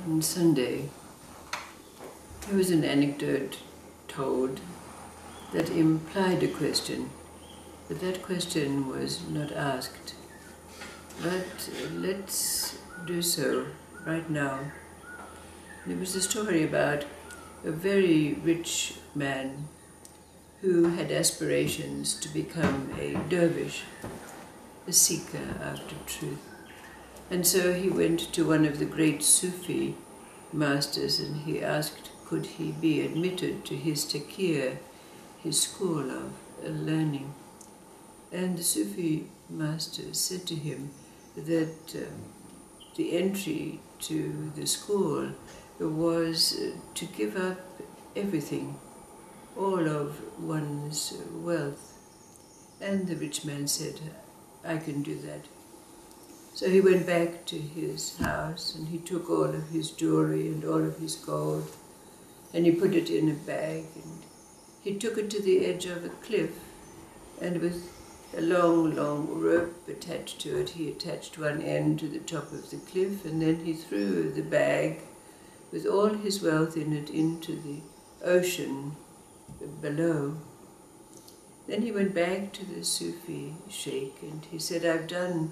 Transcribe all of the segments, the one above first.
on Sunday, there was an anecdote told that implied a question, but that question was not asked. But let's do so right now. It was a story about a very rich man who had aspirations to become a dervish, a seeker after truth. And so he went to one of the great Sufi masters and he asked, could he be admitted to his takir, his school of learning. And the Sufi master said to him that the entry to the school was to give up everything, all of one's wealth. And the rich man said, I can do that. So he went back to his house and he took all of his jewelry and all of his gold and he put it in a bag and he took it to the edge of a cliff, and with a long, long rope attached to it, he attached one end to the top of the cliff, and then he threw the bag with all his wealth in it into the ocean below. Then he went back to the Sufi Sheikh and he said, I've done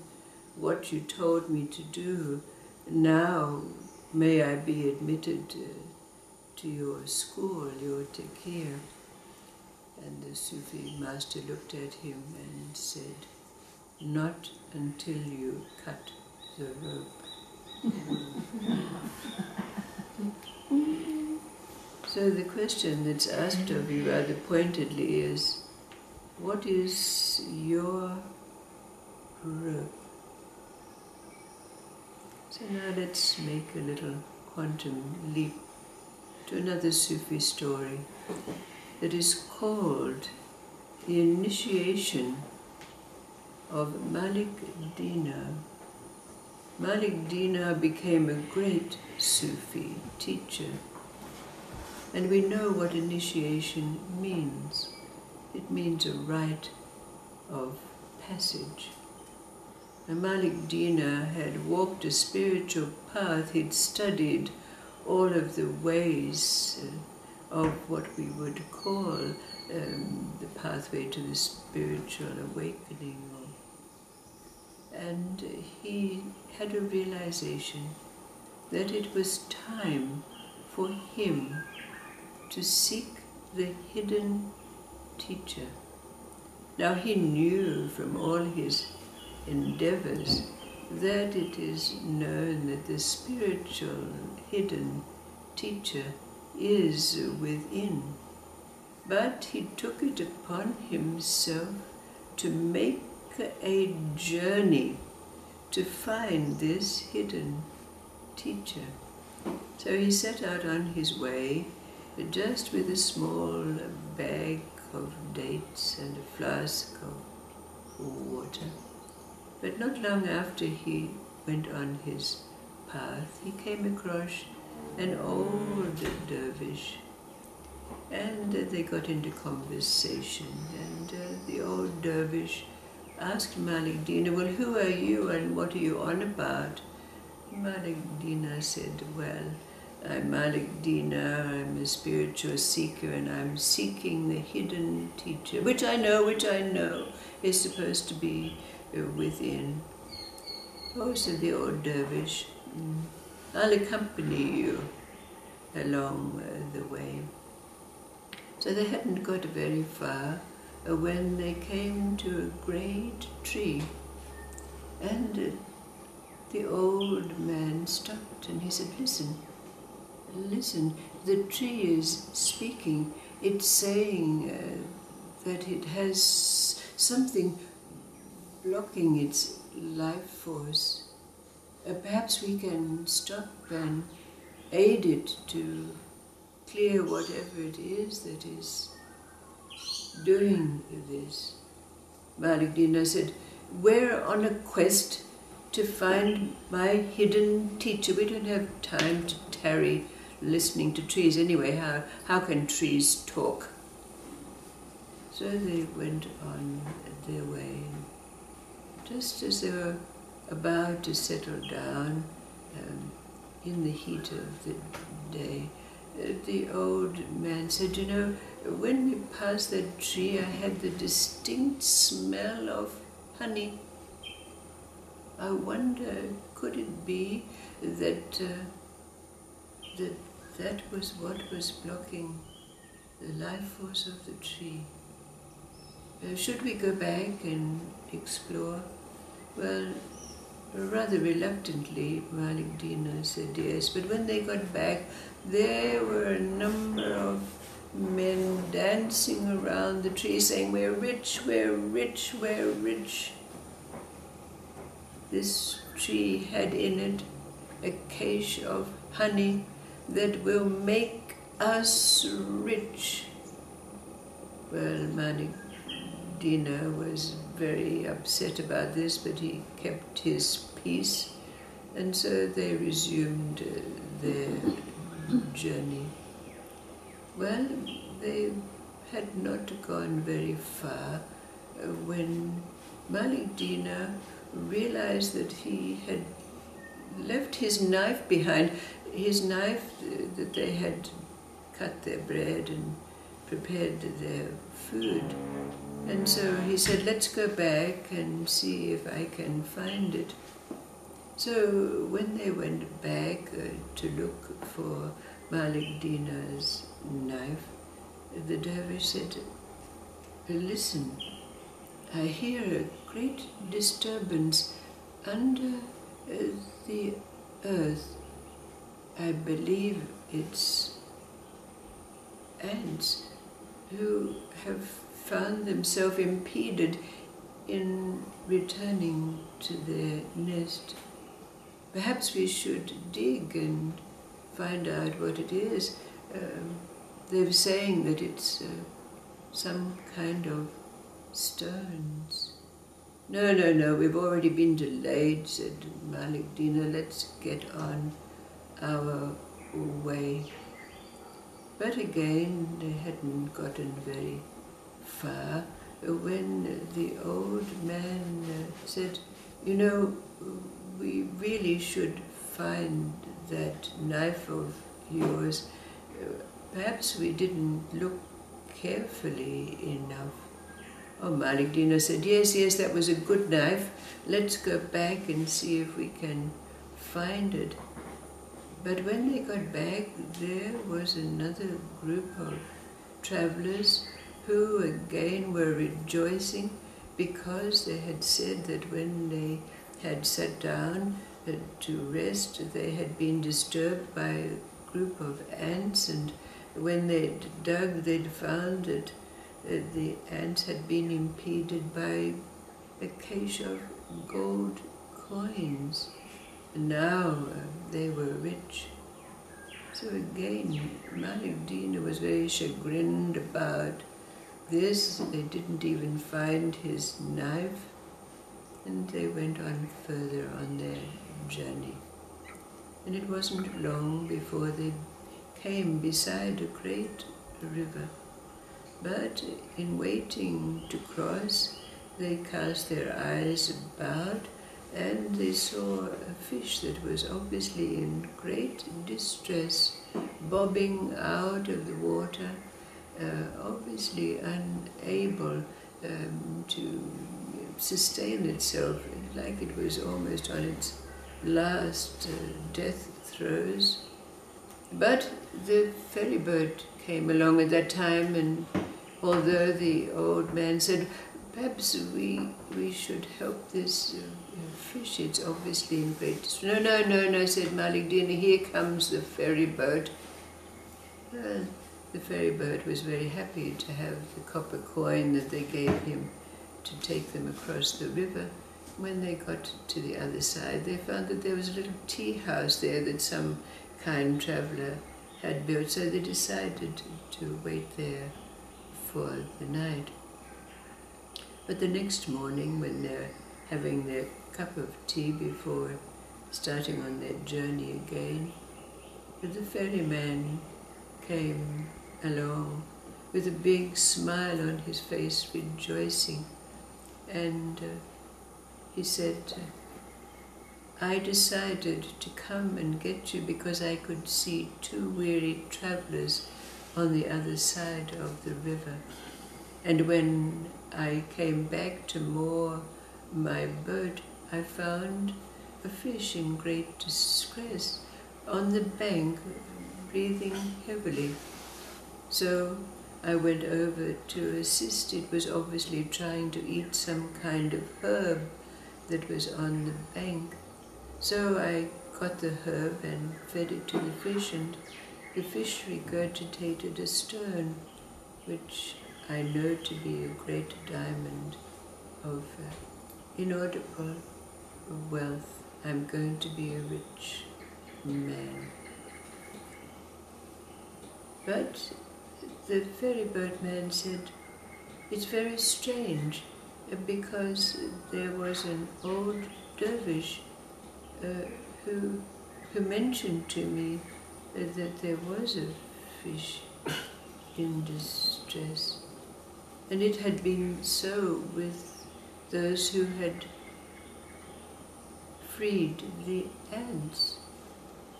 what you told me to do. Now may I be admitted to your school, your takir. And the Sufi master looked at him and said, not until you cut the rope. So the question that's asked of you rather pointedly is, what is your rope? So now let's make a little quantum leap to another Sufi story that is called The Initiation of Mallick Dinar. Mallick Dinar became a great Sufi teacher, and we know what initiation means. It means a rite of passage. And Mallick Dinar had walked a spiritual path. He'd studied all of the ways of what we would call the pathway to the spiritual awakening. And he had a realization that it was time for him to seek the hidden teacher. Now he knew from all his endeavors that it is known that the spiritual hidden teacher is within. But he took it upon himself to make a journey to find this hidden teacher. So he set out on his way just with a small bag of dates and a flask of water. But not long after he went on his path, he came across an old dervish, and they got into conversation, and the old dervish asked Mallick Dinar, well, who are you and what are you on about? Mallick Dinar said, well, I'm Mallick Dinar, I'm a spiritual seeker, and I'm seeking the hidden teacher, which I know is supposed to be within. Oh, said the old dervish, I'll accompany you along the way. So they hadn't got very far when they came to a great tree, and the old man stopped and he said, listen, the tree is speaking. It's saying that it has something blocking its life force. Perhaps we can stop and aid it to clear whatever it is that is doing this. Mallick Dinar said, we're on a quest to find my hidden teacher. We don't have time to tarry listening to trees. Anyway, how can trees talk? So they went on their way. Just as they were about to settle down, in the heat of the day, the old man said, you know, when we passed that tree, I had the distinct smell of honey. I wonder, could it be that that was what was blocking the life force of the tree? Should we go back and explore? Well, rather reluctantly, Mallick Dinar said yes, but when they got back, there were a number of men dancing around the tree saying, we're rich, we're rich, we're rich. This tree had in it a cache of honey that will make us rich. Well, Mallick Dinar was very upset about this, but he kept his peace, and so they resumed their journey. Well, they had not gone very far when Mallick Dinar realized that he had left his knife behind, his knife that they had cut their bread and prepared their food. And so he said, let's go back and see if I can find it. So when they went back to look for Mallick Dinar's knife, the dervish said, listen, I hear a great disturbance under the earth. I believe it's ants who have found themselves impeded in returning to their nest. Perhaps we should dig and find out what it is. They're saying that it's some kind of stones. No, we've already been delayed, said Mallick Dinar. Let's get on our way. But again, they hadn't gotten very far when the old man said, you know, we really should find that knife of yours. Perhaps we didn't look carefully enough. Oh, Mallick Dinar said, yes, that was a good knife. Let's go back and see if we can find it. But when they got back, there was another group of travelers who again were rejoicing because they had said that when they had sat down to rest, they had been disturbed by a group of ants, and when they'd dug, they'd found that the ants had been impeded by a cache of gold coins. And now they were rich. So again, Mallick Dinar was very chagrined about this. They didn't even find his knife, and they went on further on their journey. And it wasn't long before they came beside a great river. But in waiting to cross, they cast their eyes about, and they saw a fish that was obviously in great distress, bobbing out of the water, obviously unable to sustain itself, like it was almost on its last death throes. But the ferry boat came along at that time, and although the old man said, perhaps we should help this fish, it's obviously in great distress. No, said Mallick Dinar, here comes the ferry boat. The ferry boat was very happy to have the copper coin that they gave him to take them across the river. When they got to the other side, they found that there was a little tea house there that some kind traveller had built, so they decided to wait there for the night. But the next morning, when they're having their cup of tea before starting on their journey again, the ferryman came along with a big smile on his face, rejoicing, and he said, I decided to come and get you because I could see 2 weary travellers on the other side of the river. And when I came back to moor my boat, I found a fish in great distress on the bank, breathing heavily. So I went over to assist. It was obviously trying to eat some kind of herb that was on the bank. So I got the herb and fed it to the fish, and the fish regurgitated a stone, which I know to be a great diamond of inaudible wealth. I'm going to be a rich man. But the ferryboat man said, it's very strange, because there was an old dervish who mentioned to me that there was a fish in distress. And it had been so with those who had freed the ants.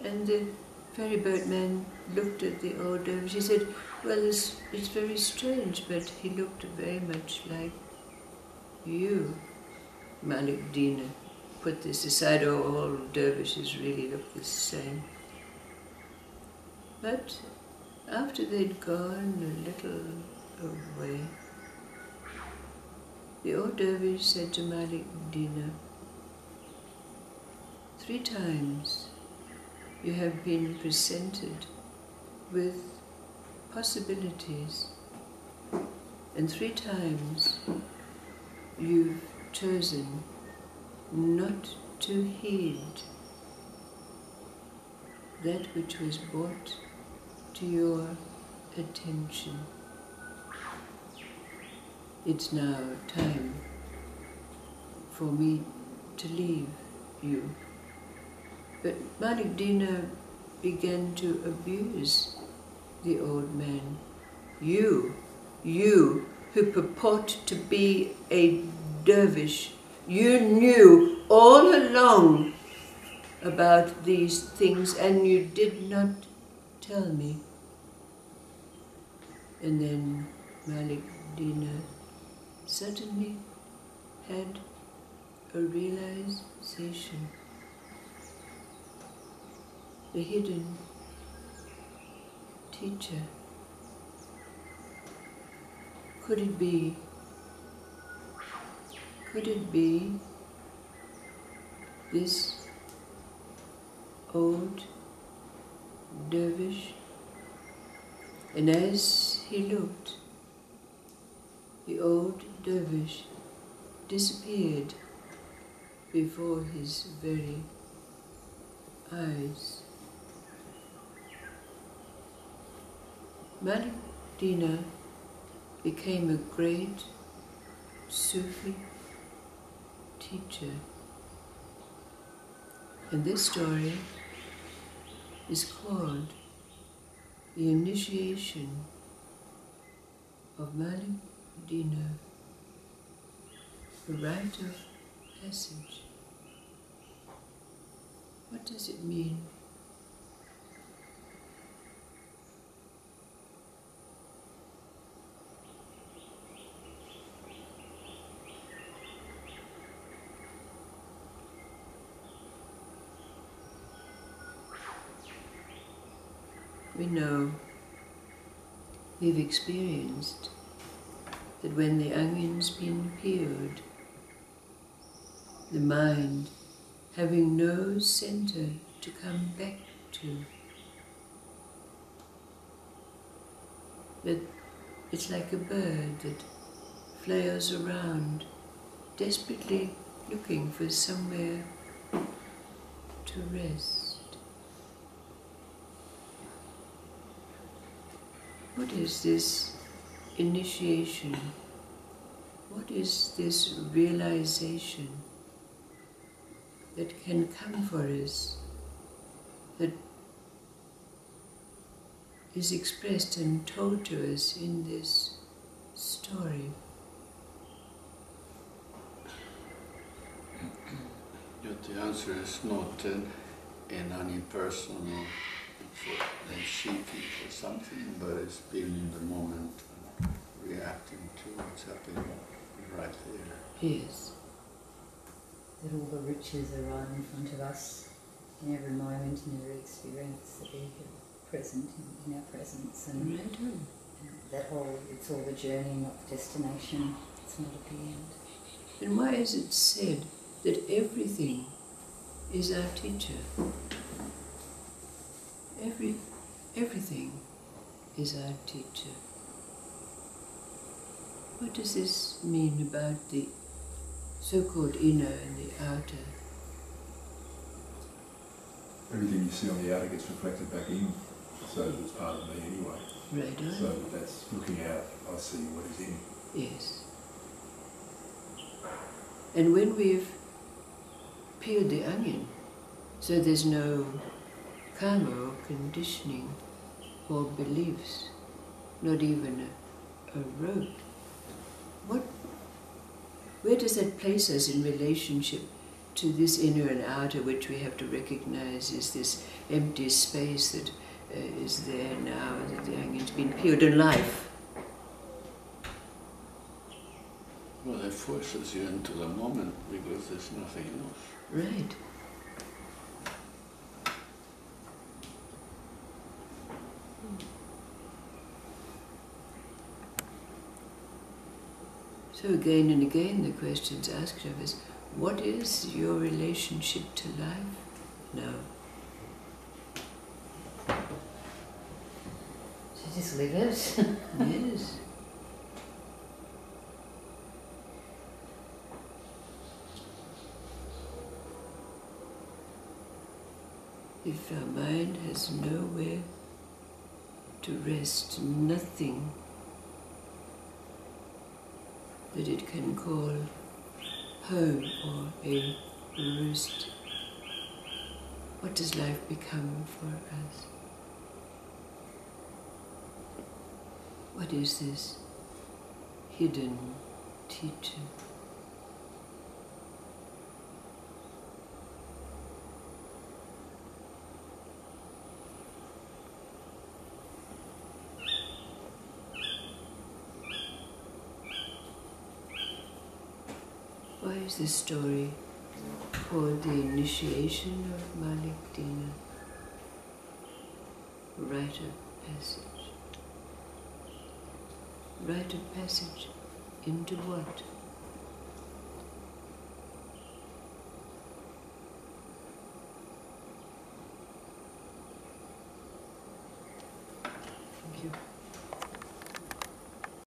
And the ferryboat man looked at the old dervish. He said, well, it's very strange, but he looked very much like you, Mallick Dinar. Put this aside, all dervishes really look the same. But after they'd gone a little away, the old dervish said to Mallick Dinar, 3 times you have been presented with possibilities, and 3 times you've chosen not to heed that which was brought to your attention. It's now time for me to leave you. But Mallick Dinar began to abuse the old man. You who purport to be a dervish, you knew all along about these things and you did not tell me. And then Mallick Dinar suddenly had a realization. The hidden teacher. Could it be this old dervish? And as he looked, the old dervish disappeared before his very eyes. Mallick Dinar became a great Sufi teacher. And this story is called The Initiation of Mallick Dinar, the Rite of Passage. What does it mean? We know, we've experienced, that when the onion's been peeled, the mind, having no center to come back to, that it's like a bird that flails around, desperately looking for somewhere to rest. What is this initiation? What is this realization that can come for us, that is expressed and told to us in this story? You're But the answer is not in any personal seeking for something, but it's being in the moment, reacting to what's happening right there. Yes. That all the riches are right in front of us in every moment, in every experience, that we are present in our presence, and Right on. that whole, it's all the journey, not the destination, it's not at the end. And why is it said that everything is our teacher? Everything is our teacher. What does this mean about the so-called inner and the outer? Everything you see on the outer gets reflected back in, so it's part of me anyway. Right on. So that's looking out, I see what is in. Yes. And when we've peeled the onion, so there's no karma or conditioning or beliefs, not even a rope, where does that place us in relationship to this inner and outer, which we have to recognize is this empty space that is there now that the onion's been peeled in life? Well, it forces you into the moment because there's nothing else. Right. So again and again the questions asked of us, what is your relationship to life now? So just live it. Yes. If our mind has nowhere to rest, nothing that it can call home or a roost, what does life become for us? What is this hidden teacher? Why is this story called The Initiation of Mallick Dinar? Rite of passage. Rite of passage into what? Thank you.